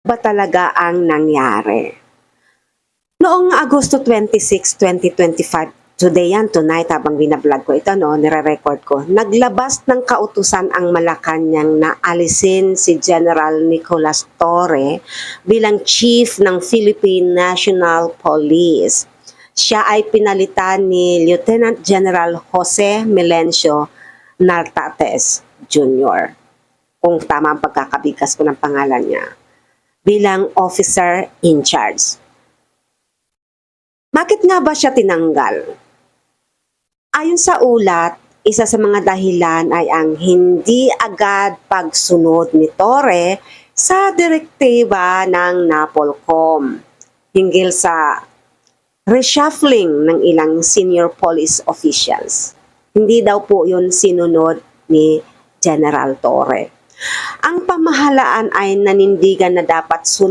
ba talaga ang nangyari? Noong Agosto 26, 2025, today yan, tonight, habang binablog ko ito, no, nire-record ko, naglabas ng kautusan ang Malacanang na alisin si General Nicolas Torre bilang Chief ng Philippine National Police. Siya ay pinalitan ni Lieutenant General Jose Melencio Nartates Jr., kung tama ang pagkakabigkas ko ng pangalan niya, bilang officer in charge. Bakit nga ba siya tinanggal? Ayon sa ulat, isa sa mga dahilan ay ang hindi agad pagsunod ni Torre sa direktiba ng NAPOLCOM hinggil sa reshuffling ng ilang senior police officials. Hindi daw po yun sinunod ni General Torre. Ang pamahalaan ay nanindigan na dapat sunod